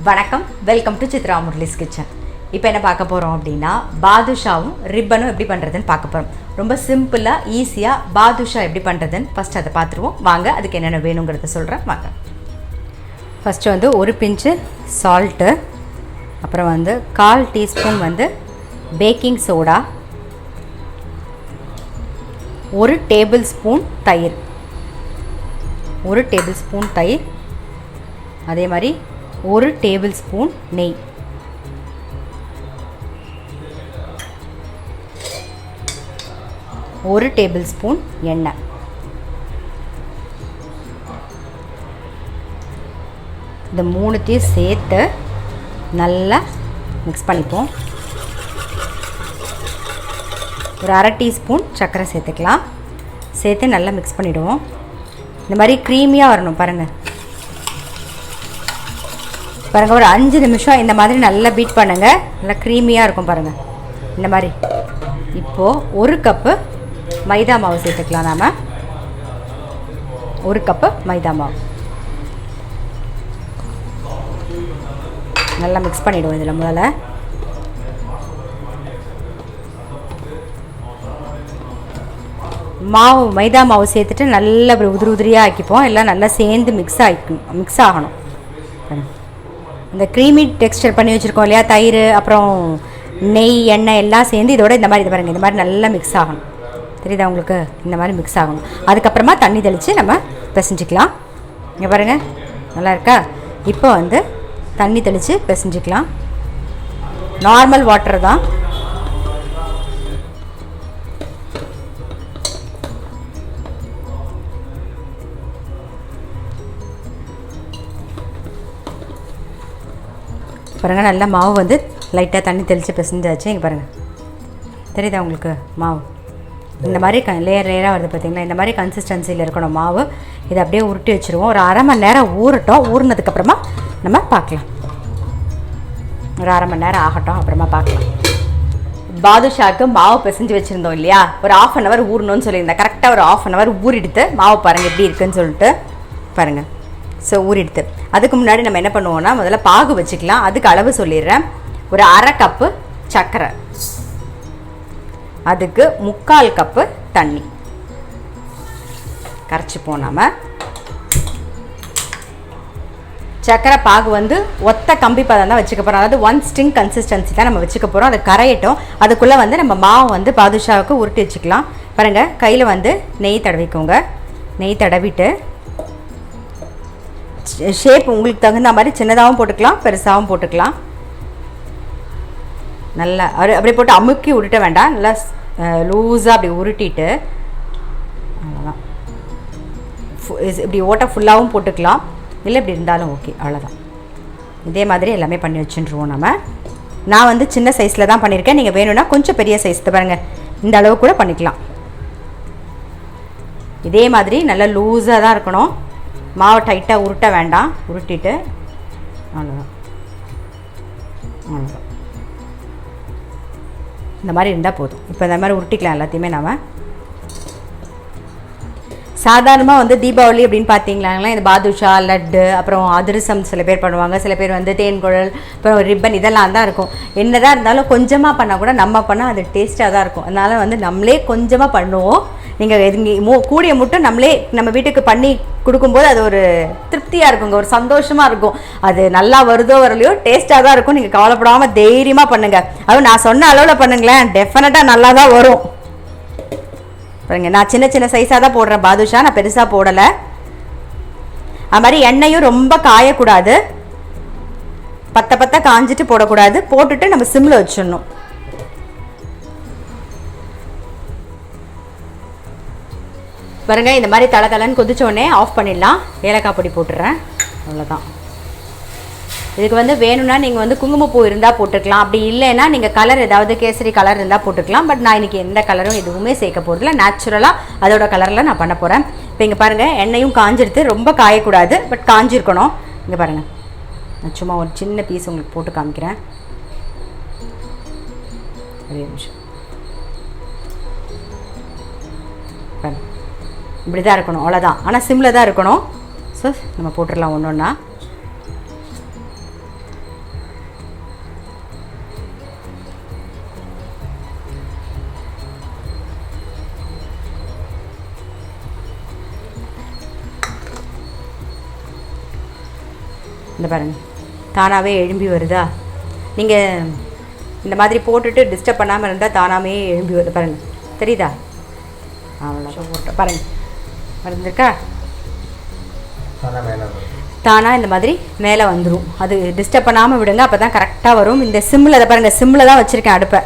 வணக்கம், welcome to Chitra Murali's kitchen. இப்போ என்ன பார்க்க போகிறோம் அப்படின்னா, பாதுஷாவும் ரிப்பனும் எப்படி பண்ணுறதுன்னு பார்க்க போகிறோம். ரொம்ப சிம்பிளாக ஈஸியாக பாதுஷா எப்படி பண்ணுறதுன்னு ஃபஸ்ட் அதை பார்த்துருவோம். வாங்க, அதுக்கு என்னென்ன வேணுங்கிறத சொல்கிறேன் வாங்க. ஃபஸ்ட்டு ஒரு பிஞ்சு சால்ட்டு, அப்புறம் 1/4 teaspoon baking soda, 1 table spoon தயிர், 1 டேபிள் ஸ்பூன் தயிர், அதே மாதிரி 1 டேபிள் ஸ்பூன் நெய், ஒரு டேபிள் ஸ்பூன் எண்ணெய். இந்த மூணுத்தையும் சேர்த்து நல்லா மிக்ஸ் பண்ணிப்போம். ஒரு 1/2 டீஸ்பூன் சர்க்கரை சேர்த்துக்கலாம். சேர்த்து நல்லா மிக்ஸ் பண்ணிவிடுவோம். இந்த மாதிரி க்ரீமியாக வரணும் பாருங்கள். பாருங்கள், ஒரு 5 நிமிஷம் இந்த மாதிரி நல்லா பீட் பண்ணுங்கள். நல்லா க்ரீமியாக இருக்கும் பாருங்கள் இந்த மாதிரி. இப்போது 1 கப்பு மைதா மாவு சேர்த்துக்கலாம். நாம் 1 கப்பு மைதா மாவு நல்லா மிக்ஸ் பண்ணிவிடுவோம். இதில் முதல்ல மைதா மாவு சேர்த்துட்டு நல்லா உதிரியாக ஆக்கிப்போம். எல்லாம் நல்லா சேர்ந்து மிக்ஸ் ஆகணும். இந்த க்ரீமி டெக்ஸ்டர் பண்ணி வச்சுருக்கோம் இல்லையா, தயிர் அப்புறம் நெய் எண்ணெய் எல்லாம் சேர்ந்து இதோட இந்த மாதிரி நல்லா மிக்ஸ் ஆகணும். தெரியுதா உங்களுக்கு? இந்த மாதிரி மிக்ஸ் ஆகணும். அதுக்கப்புறமா தண்ணி தெளித்து நம்ம பிசைஞ்சிக்கலாம். இங்கே பாருங்கள், நல்லா இருக்கா? இப்போ தண்ணி தெளித்து பிசைஞ்சிக்கலாம். நார்மல் வாட்டர் தான். பாருங்கள், நல்லா மாவு லைட்டாக தண்ணி தெளித்து பிசைஞ்சாச்சு. இங்கே பாருங்கள், தெரியுதா உங்களுக்கு? மாவு இந்த மாதிரி லேயராக வருது பார்த்திங்களா? இந்த மாதிரி கன்சிஸ்டன்சியில் இருக்கணும் மாவு. இதை அப்படியே உருட்டி வச்சுருவோம். ஒரு 1/2 மணி நேரம் ஊறட்டும். ஊறினதுக்கப்புறமா நம்ம பார்க்கலாம். ஒரு 1/2 மணி நேரம் ஆகட்டும், அப்புறமா பார்க்கலாம். பாதுஷாவுக்கு மாவு பிசைஞ்சு வச்சுருந்தோம் இல்லையா, ஒரு 1/2 hour ஊறணும்னு சொல்லியிருந்தேன். கரெக்டாக ஒரு 1/2 hour ஊறிடுத்து மாவு பாருங்கள் எப்படி இருக்குதுன்னு சொல்லிட்டு பாருங்கள். ஸோ ஊறிடுத்து. அதுக்கு முன்னாடி நம்ம என்ன பண்ணுவோம்னா, முதல்ல பாகு வச்சுக்கலாம். அதுக்கு அளவு சொல்லிடுறேன். ஒரு 1/2 கப்பு சர்க்கரை, அதுக்கு 3/4 கப்பு தண்ணி கரைச்சிப்போம். நாம் சர்க்கரை பாகு ஒத்த கம்பி பதம் தான் வச்சுக்க போகிறோம். அதாவது 1 ஸ்ட்ரிங் கன்சிஸ்டன்சி தான் நம்ம வச்சுக்க போகிறோம். அதை கரையட்டும். அதுக்குள்ளே நம்ம மாவு பாதுஷாவுக்கு உருட்டி வச்சுக்கலாம். பாருங்கள், கையில் நெய் தடவிக்கோங்க. நெய் தடவிட்டு ஷேப் உங்களுக்கு தகுந்த மாதிரி சின்னதாகவும் போட்டுக்கலாம், பெருசாகவும் போட்டுக்கலாம். நல்லா அப்படியே போட்டு அமுக்கி உருட்ட வேண்டாம். நல்லா லூஸாக அப்படி உருட்டிட்டு அவ்வளோதான். இப்படி ஓட்ட ஃபுல்லாகவும் போட்டுக்கலாம், இல்லை இப்படி இருந்தாலும் ஓகே. அவ்வளோதான். இதே மாதிரி எல்லாமே பண்ணி வச்சுருவோம். நான் சின்ன சைஸில் தான் பண்ணியிருக்கேன். நீங்கள் வேணும்னா கொஞ்சம் பெரிய சைஸ் பாருங்கள், இந்த அளவு கூட பண்ணிக்கலாம். இதே மாதிரி நல்லா லூஸாக தான் இருக்கணும். மாவை டைட்டாக உருட்ட வேண்டாம். உருட்டிட்டு அவ்வளோதான். அவ்வளோதான். இந்த மாதிரி இருந்தால் போதும். இப்போ இந்த மாதிரி உருட்டிக்கலாம் எல்லாத்தையுமே. நாம் சாதாரணமாக தீபாவளி அப்படின்னு பார்த்தீங்களாங்களா, இந்த பாதுஷா, லட்டு, அப்புறம் அதிரசம் சில பேர் பண்ணுவாங்க. சில பேர் தேன்குழல், அப்புறம் ரிப்பன், இதெல்லாம் தான் இருக்கும். என்னதான் இருந்தாலும் கொஞ்சமாக பண்ணால் கூட நம்ம பண்ணால் அது டேஸ்ட்டாக தான் இருக்கும். அதனால் நம்மளே கொஞ்சமாக பண்ணுவோம். நீங்கள் கூடிய மட்டும் நம்ம வீட்டுக்கு பண்ணி கொடுக்கும்போது அது ஒரு திருப்தியாக இருக்குங்க, ஒரு சந்தோஷமாக இருக்கும். அது நல்லா வருதோ வரலையோ டேஸ்ட்டாக தான் இருக்கும். நீங்கள் கவலைப்படாமல் தைரியமாக பண்ணுங்கள். அதுவும் நான் சொன்ன அளவில் பண்ணுங்களேன், டெஃபினட்டாக நல்லா தான் வரும். பாருங்க, நான் சின்ன சின்ன சைஸாக தான் போடுறேன் பாதுஷா, நான் பெருசாக போடலை. அது மாதிரி எண்ணெயும் ரொம்ப காயக்கூடாது, பத்த காஞ்சிட்டு போடக்கூடாது. போட்டுட்டு நம்ம சிம்மில் வச்சிடணும். பாருங்க, இந்த மாதிரி தலை கொதிச்சோடனே ஆஃப் பண்ணிடலாம். ஏலக்காய் பொடி போட்டுடுறேன். அவ்வளோதான். இதுக்கு வேணும்னா நீங்கள் குங்குமப்பூ இருந்தால் போட்டுக்கலாம். அப்படி இல்லைன்னா நீங்கள் கலர் ஏதாவது கேசரி கலர் இருந்தால் போட்டுக்கலாம். பட் நான் இன்றைக்கி எந்த கலரும் எதுவுமே சேர்க்க போகிறதில்ல. நேச்சுரலாக அதோட கலரில் நான் பண்ண போகிறேன். இப்போ இங்கே பாருங்கள், எண்ணெயும் காஞ்சிடுது. ரொம்ப காயக்கூடாது, பட் காஞ்சிருக்கணும். இங்கே பாருங்கள், நான் சும்மா ஒரு சின்ன பீஸ் உங்களுக்கு போட்டு காமிக்கிறேன். ஒரே நிமிஷம். பாருங்கள், இப்படி தான் இருக்கணும். அவ்வளோதான். ஆனால் சிம்மில் தான் இருக்கணும். ஸோ நம்ம போட்டுடலாம் ஒன்று ஒன்றா. இந்த பாருங்கள் தானாகவே எழும்பி வருதா. நீங்கள் இந்த மாதிரி போட்டுட்டு டிஸ்டர்ப் பண்ணாமல் இருந்தால் தானாகவே எழும்பி வருது பாருங்கள், தெரியுதா? அவ்வளோ போட்டோம் பாருங்கள், வந்துருக்கா? தானாக இந்த மாதிரி மேலே வந்துடும். அது டிஸ்டர்ப் பண்ணாமல் விடுங்க, அப்போ தான் கரெக்டாக வரும். இந்த சிம்மில் அதை பாருங்கள், சிம்மில் தான் வச்சுருக்கேன் அடுப்பை.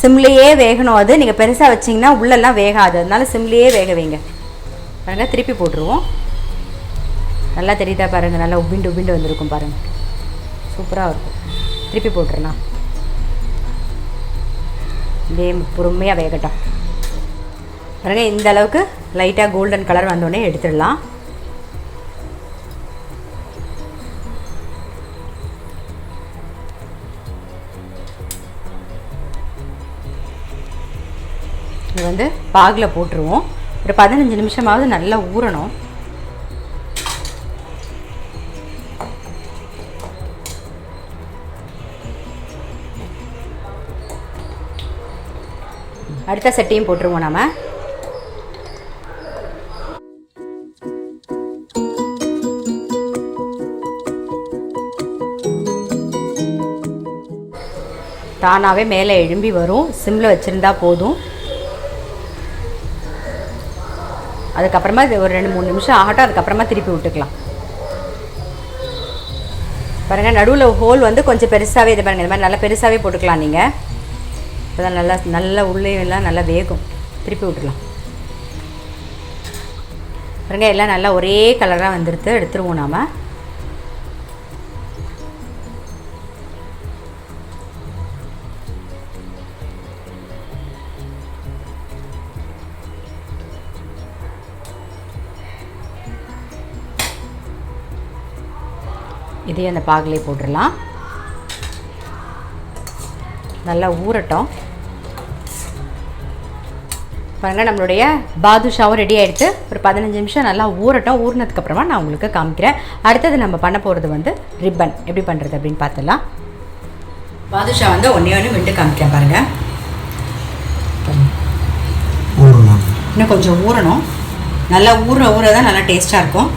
சிம்லேயே வேகணும். அது நீங்கள் பெருசாக வச்சிங்கன்னா உள்ளெல்லாம் வேகாது, அதனால சிம்லேயே வேக வைங்க. பாருங்கள், திருப்பி போட்டுருவோம். நல்லா தெரியுதா பாருங்கள், நல்லா உபிண்டு உபிண்டு வந்திருக்கும் பாருங்கள், சூப்பராக இருக்கும். திருப்பி போட்டுருலாம், இதே பொறுமையாக வேகட்டும். பாருங்கள், இந்த அளவுக்கு லைட்டாக கோல்டன் கலர் வந்தோடனே எடுத்துடலாம். இது வந்து பாகில் போட்டுருவோம். ஒரு 15 நிமிஷமாவது நல்லா ஊறணும். அடுத்த செட்டையும் போட்டுருவோம் நம்ம. தானாகவே மேலே எழும்பி வரும், சிம்மில் வச்சுருந்தா போதும். அதுக்கப்புறமா இது ஒரு 2-3 நிமிஷம் ஆகட்டும், அதுக்கப்புறமா திருப்பி விட்டுக்கலாம். பாருங்கள், நடுவில் ஹோல் வந்து கொஞ்சம் பெருசாகவே, இது பாருங்கள், இந்த மாதிரி நல்லா பெருசாகவே போட்டுக்கலாம் நீங்கள். இப்போ தான் நல்லா உள்ளே எல்லாம் நல்லா வேகும். திருப்பி விட்டுலாம். பாருங்கள், எல்லாம் நல்லா ஒரே கலராக வந்துடுது, எடுத்துருவோம் நாம். இதையும் அந்த பாகிலே போட்டுடலாம். நல்லா ஊறட்டும். பாருங்கள், நம்மளுடைய பாதுஷாவும் ரெடி ஆகிடுச்சு. ஒரு 15 நிமிஷம் நல்லா ஊறட்டும். ஊறினதுக்கப்புறமா நான் உங்களுக்கு காமிக்கிறேன். அடுத்தது நம்ம பண்ண போகிறது வந்து ரிப்பன் எப்படி பண்ணுறது அப்படின்னு பார்த்துடலாம். பாதுஷா வந்து ஒன்றே விண்டு காமிக்கிறேன் பாருங்கள். இன்னும் கொஞ்சம் ஊறணும். நல்லா ஊற தான் நல்லா டேஸ்ட்டாக இருக்கும்.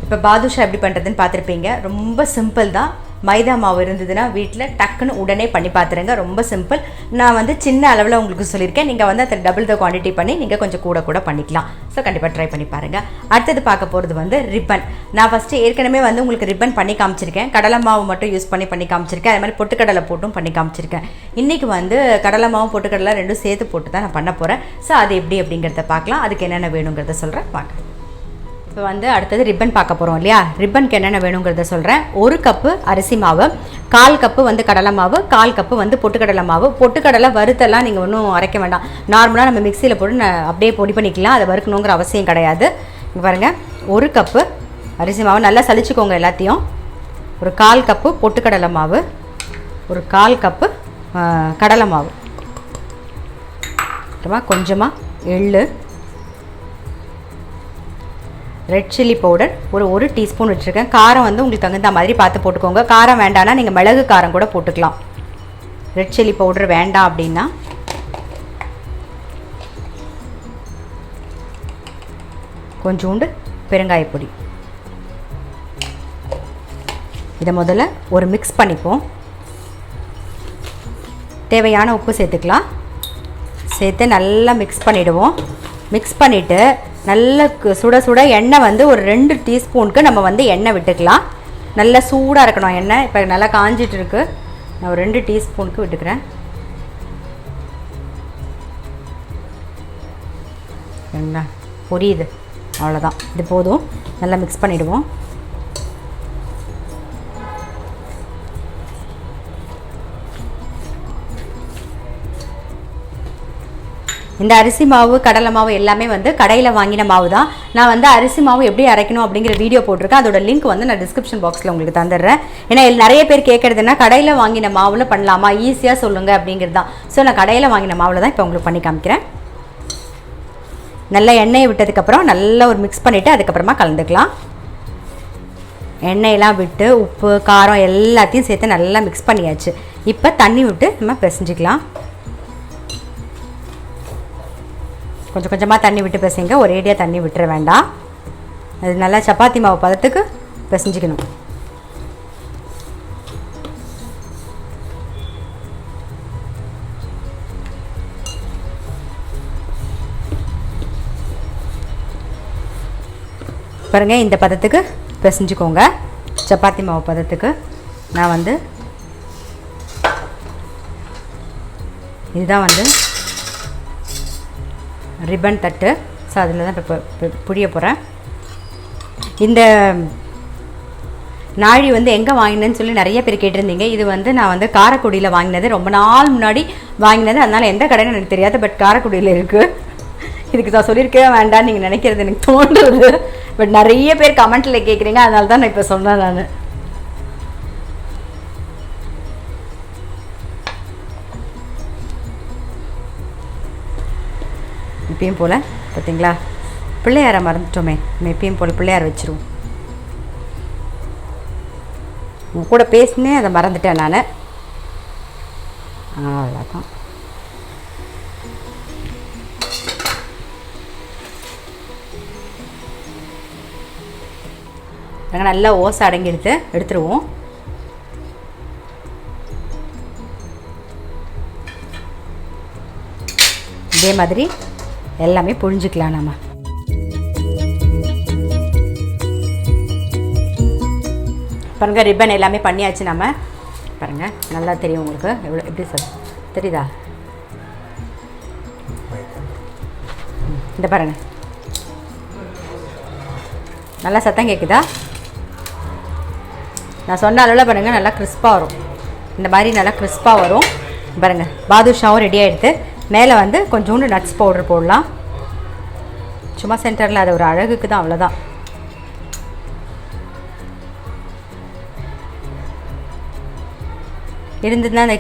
இப்போ பாதுஷா எப்படி பண்ணுறதுன்னு பார்த்துருப்பீங்க. ரொம்ப சிம்பிள் தான். மைதா மாவு இருந்ததுன்னா வீட்டில் டக்குன்னு உடனே பண்ணி பார்த்துருங்க. ரொம்ப சிம்பிள். நான் வந்து சின்ன அளவில் உங்களுக்கு சொல்லியிருக்கேன். நீங்கள் வந்து அதை டபுள் த குவான்டிட்டி பண்ணி நீங்கள் கொஞ்சம் கூட பண்ணிக்கலாம். ஸோ கண்டிப்பாக ட்ரை பண்ணி பாருங்கள். அடுத்தது பார்க்க போகிறது வந்து ரிப்பன். நான் ஃபஸ்ட்டு ஏற்கனவே வந்து உங்களுக்கு ரிப்பன் பண்ணி காமிச்சிருக்கேன். கடலை மாவு மட்டும் யூஸ் பண்ணி காமிச்சிருக்கேன். அது மாதிரி பொட்டுக்கடலை போட்டும் பண்ணி காமிச்சிருக்கேன். இன்றைக்கி வந்து கடலை மாவும் பொட்டுக்கடலை ரெண்டும் சேர்த்து போட்டு தான் நான் பண்ண போகிறேன். ஸோ அது எப்படி அப்படிங்கிறத பார்க்கலாம். அதுக்கு என்னென்ன வேணுங்கிறத சொல்கிறேன் பார்க்கலாம். இப்போ வந்து அடுத்தது ரிப்பன் பார்க்க போகிறோம் இல்லையா? ரிப்பனுக்கு என்னென்ன வேணுங்கிறத சொல்கிறேன். 1 கப்பு அரிசி மாவு, 1/4 கப்பு வந்து கடலை மாவு, 1/4 கப்பு வந்து பொட்டுக்கடலை மாவு. பொட்டுக்கடலை வறுத்தெல்லாம் நீங்கள் ஒன்றும் அரைக்க வேண்டாம். நார்மலாக நம்ம மிக்சியில் போட்டு அப்படியே பொடி பண்ணிக்கலாம். அதை வறுக்கணுங்கிற அவசியம் கிடையாது. இங்கே பாருங்கள், 1 கப்பு அரிசி மாவு நல்லா சலிச்சுக்கோங்க எல்லாத்தையும். ஒரு 1/4 கப்பு பொட்டுக்கடலை மாவு, ஒரு 1/4 கப்பு கடலை மாவு, அப்புறமா கொஞ்சமாக எள்ளு, ரெட் சில்லி பவுடர் ஒரு 1 டீஸ்பூன் வச்சுருக்கேன். காரம் வந்து உங்களுக்கு தகுந்த மாதிரி பார்த்து போட்டுக்கோங்க. காரம் வேண்டான்னா நீங்கள் மிளகு காரம் கூட போட்டுக்கலாம். ரெட் சில்லி பவுடர் வேண்டாம் அப்படின்னா கொஞ்சோண்டு பெருங்காயப்பொடி. இதை முதல்ல ஒரு மிக்ஸ் பண்ணிப்போம். தேவையான உப்பு சேர்த்துக்கலாம். சேர்த்து நல்லா மிக்ஸ் பண்ணிவிடுவோம். மிக்ஸ் பண்ணிவிட்டு நல்ல சுட எண்ணெய் வந்து ஒரு 2 டீஸ்பூனுக்கு நம்ம வந்து எண்ணெய் விட்டுக்கலாம். நல்லா சூடாக இருக்கணும் எண்ணெய். இப்போ நல்லா காஞ்சிட்டு இருக்கு. நான் ஒரு 2 டீஸ்பூனுக்கு விட்டுக்கிறேன். என்ன பொரியுது, அவ்வளோதான். இது போதும். நல்லா மிக்ஸ் பண்ணிவிடுவோம். இந்த அரிசி மாவு கடலை மாவு எல்லாமே வந்து கடையில் வாங்கின மாவு தான். நான் வந்து அரிசி மாவு எப்படி அரைக்கணும் அப்படிங்கிற வீடியோ போட்டிருக்கேன். அதோட லிங்க் வந்து நான் டிஸ்கிரிப்ஷன் பாக்ஸில் உங்களுக்கு தந்துடுறேன். ஏன்னா நிறைய பேர் கேட்குறதுன்னா கடையில் வாங்கின மாவில் பண்ணலாமா, ஈஸியாக சொல்லுங்கள் அப்படிங்கிறது தான். ஸோ நான் கடையில் வாங்கின மாவில் தான் இப்போ உங்களுக்கு பண்ணி காமிக்கிறேன். நல்லா எண்ணெயை விட்டதுக்கப்புறம் நல்லா ஒரு மிக்ஸ் பண்ணிவிட்டு அதுக்கப்புறமா கலந்துக்கலாம். எண்ணெயெல்லாம் விட்டு உப்பு காரம் எல்லாத்தையும் சேர்த்து நல்லா மிக்ஸ் பண்ணியாச்சு. இப்போ தண்ணி விட்டு நம்ம பிசைஞ்சிக்கலாம். கொஞ்சம் கொஞ்சமாக தண்ணி விட்டு பிசைங்க. ஒரேடியாக தண்ணி விட்டுற வேண்டாம். அது நல்லா சப்பாத்தி மாவு பதத்துக்கு பிசைஞ்சிக்கணும். பாருங்கள், இந்த பதத்துக்கு பிசைஞ்சுக்கோங்க. சப்பாத்தி மாவு பதத்துக்கு. நான் வந்து இதுதான் வந்து ரிப்பன் தட்டு. ஸோ அதில் தான் இப்போ புழிய போகிறேன். இந்த நாழி வந்து எங்கே வாங்கினேன்னு சொல்லி நிறைய பேர் கேட்டிருந்தீங்க. இது வந்து நான் வந்து காரைக்குடியில் வாங்கினது, ரொம்ப நாள் முன்னாடி வாங்கினது. அதனால் எந்த கடைன்னு எனக்கு தெரியாது, பட் காரைக்குடியில் இருக்குது. இதுக்கு நான் சொல்லியிருக்கவே வேண்டாம் நீங்கள் நினைக்கிறது எனக்கு தோன்றுறது. பட் நிறைய பேர் கமெண்ட்டில் கேட்குறீங்க, அதனால தான் நான் இப்போ சொன்னேன். நான் இப்பயும் போல் பார்த்தீங்களா, பிள்ளையாரை மறந்துட்டோமே. நம்ம எப்பயும் போல் பிள்ளையார் வச்சுருவோம். உங்க கூட பேசினேன், அதை மறந்துட்டேன் நான். அவ்வளோதான். நாங்கள் நல்லா ஓசை அடங்கி எடுத்துருவோம். இதே மாதிரி எல்லாமே புழிஞ்சிக்கலாம். நம்ம பாருங்கள், ரிப்பன் எல்லாமே பண்ணியாச்சு. நம்ம பாருங்கள், நல்லா தெரியும் உங்களுக்கு. எவ்வளோ எப்படி சார் தெரியுதா? இந்த பாருங்கள், நல்லா சத்தம் கேட்குதா? நான் சொன்ன அளவில் பாருங்கள், நல்லா கிறிஸ்பாக வரும். இந்த மாதிரி நல்லா கிறிஸ்பாக வரும். பாருங்கள், பாதுஷாவும் ரெடி ஆகிடுது. மேலே வந்து கொஞ்சோண்டு நட்ஸ் பவுடர் போடலாம். சும்மா சென்டரில் அது ஒரு அழகுக்கு தான், அவ்வளோதான். இருந்ததுன்னா அந்த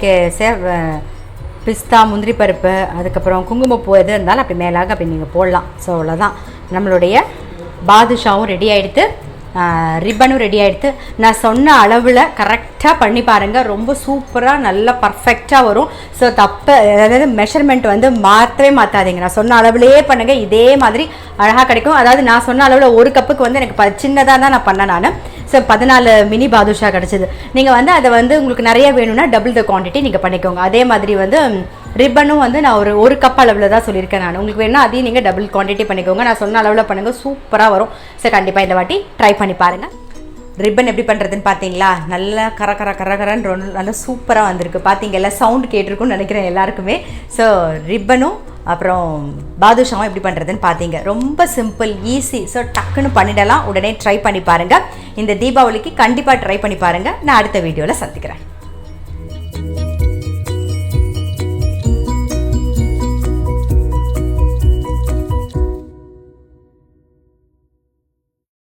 பிஸ்தா, முந்திரி பருப்பு, அதுக்கப்புறம் குங்குமப்பூ எது இருந்தாலும் அப்படி மேலாக அப்படி நீங்கள் போடலாம். ஸோ அவ்வளோதான், நம்மளுடைய பாதுஷாவும் ரெடி ஆகிடுது, ரிப்பனும் ரெடி ஆகிடுது. நான் சொன்ன அளவில் கரெக்டாக பண்ணி பாருங்கள், ரொம்ப சூப்பராக நல்லா பர்ஃபெக்டாக வரும். ஸோ அதாவது மெஷர்மெண்ட் வந்து மாற்றவே மாற்றாதீங்க. நான் சொன்ன அளவுலேயே பண்ணுங்கள், இதே மாதிரி அழகாக கிடைக்கும். அதாவது நான் சொன்ன அளவில் ஒரு கப்புக்கு வந்து எனக்கு சின்னதாக தான் நான் பண்ணேன் நான். ஸோ 14 மினி பாதுஷா கிடச்சிது. நீங்கள் வந்து அதை வந்து உங்களுக்கு நிறைய வேணும்னா டபுள் த குவான்டிட்டி நீங்கள் பண்ணிக்கோங்க. அதே மாதிரி வந்து ரிப்பனும் வந்து நான் ஒரு கப் அளவில் தான் சொல்லியிருக்கேன் நான். உங்களுக்கு வேணால் அதையும் நீங்கள் டபுள் குவான்டிட்டி பண்ணிக்கோங்க. நான் சொன்ன அளவில் பண்ணுங்கள், சூப்பராக வரும். ஸோ கண்டிப்பாக இந்த வாட்டி ட்ரை பண்ணி பாருங்கள். ரிப்பன் எப்படி பண்ணுறதுன்னு பார்த்தீங்களா? நல்லா கரன்னு நல்லா சூப்பராக வந்திருக்கு. பார்த்தீங்கல்ல, சவுண்டு கேட்டிருக்குன்னு நினைக்கிறேன் எல்லாருக்குமே. ஸோ ரிப்பனும் அப்புறம் பாதுஷாவும் எப்படி பண்ணுறதுன்னு பார்த்தீங்க. ரொம்ப சிம்பிள், ஈஸி. ஸோ டக்குன்னு பண்ணிடலாம். உடனே ட்ரை பண்ணி பாருங்கள். இந்த தீபாவளிக்கு கண்டிப்பாக ட்ரை பண்ணி பாருங்கள். நான் அடுத்த வீடியோவில் சந்திக்கிறேன்.